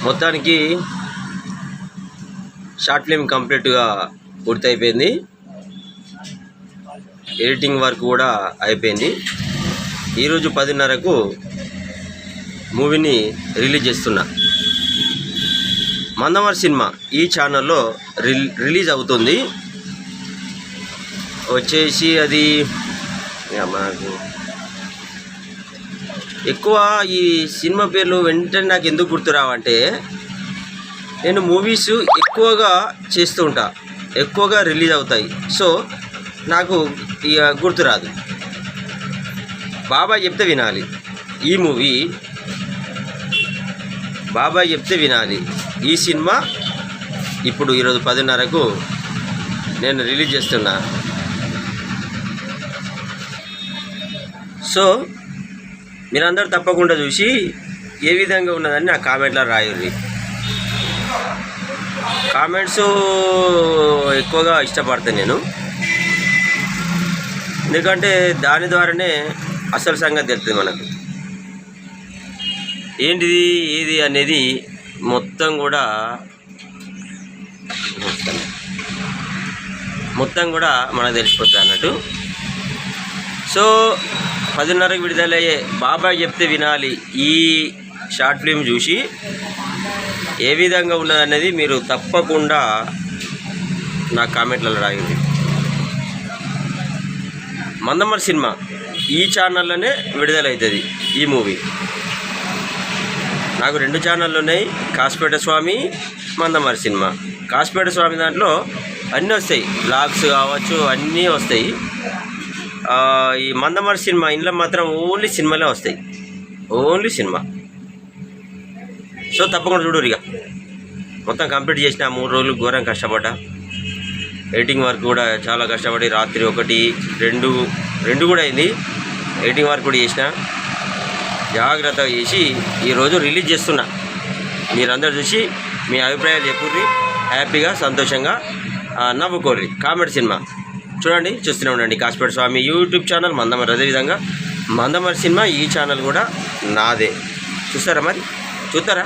మొత్తానికి short film కంప్లీట్గా పూర్తి అయిపోయింది. ఎడిటింగ్ వర్క్ కూడా అయిపోయింది. ఈరోజు 10:30కు మూవీని రిలీజ్ చేస్తున్నా. మందమరి సినిమా ఈ ఛానల్లో రిలీజ్ అవుతుంది. వచ్చేసి అది మనకు ఎక్కువ ఈ సినిమా పేర్లు వెంటనే నాకు ఎందుకు గుర్తురావంటే, నేను మూవీస్ ఎక్కువగా చేస్తూ ఉంటా, ఎక్కువగా రిలీజ్ అవుతాయి. సో నాకు ఇక గుర్తురాదు. బాబాయ్ చెప్తే వినాలి. ఈ మూవీ బాబాయ్ చెప్తే వినాలి. ఈ సినిమా ఇప్పుడు ఈరోజు 10:30కు నేను రిలీజ్ చేస్తున్నా. సో మీరందరూ తప్పకుండా చూసి ఏ విధంగా ఉన్నదని నా కామెంట్లో రాయండి. కామెంట్స్ ఎక్కువగా ఇష్టపడతాను నేను, ఎందుకంటే దాని ద్వారానే అసలు సంగతి తెలుస్తుంది మనకు. ఏంటిది ఏది అనేది మొత్తం కూడా మనకు తెలిసిపోతుంది అన్నట్టు. సో 10:30కు విడుదలయ్యే బాబాయ్ చెప్తే వినాలి ఈ షార్ట్ ఫిల్మ్ చూసి ఏ విధంగా ఉన్నదనేది మీరు తప్పకుండా నా కామెంట్లలో రాయండి. మందమరి సినిమా ఈ ఛానల్లోనే విడుదలవుతుంది ఈ మూవీ. నాకు 2 ఛానళ్ళు ఉన్నాయి, కాసిపేట స్వామి, మందమరి సినిమా. కాసిపేట స్వామి దాంట్లో అన్నీ వస్తాయి, బ్లాగ్స్ కావచ్చు, అన్నీ వస్తాయి. ఈ మందమరి సినిమా ఇంట్లో మాత్రం ఓన్లీ సినిమాలే వస్తాయి, ఓన్లీ సినిమా. సో తప్పకుండా చూడరు. ఇక మొత్తం కంప్లీట్ చేసిన 3 రోజులు ఘోరంగా కష్టపడ్డా. ఎడిటింగ్ వర్క్ కూడా చాలా కష్టపడి రాత్రి 1, 2 కూడా అయింది. ఎడిటింగ్ వర్క్ కూడా చేసిన, జాగ్రత్తగా చేసి ఈరోజు రిలీజ్ చేస్తున్నా. మీరందరూ చూసి మీ అభిప్రాయాలు చెప్పుర్రి, హ్యాపీగా సంతోషంగా నవ్వుకోర్రి. కామెడీ సినిమా చూడండి, చూస్తూనే ఉండండి. కాసిపేట స్వామి యూట్యూబ్ ఛానల్, మందమరి అదేవిధంగా మందమరి సినిమా ఈ ఛానల్ కూడా నాదే. చూస్తారా మరి? చూస్తారా?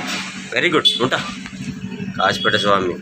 Very good. ఉంటా. కాసిపేట స్వామి.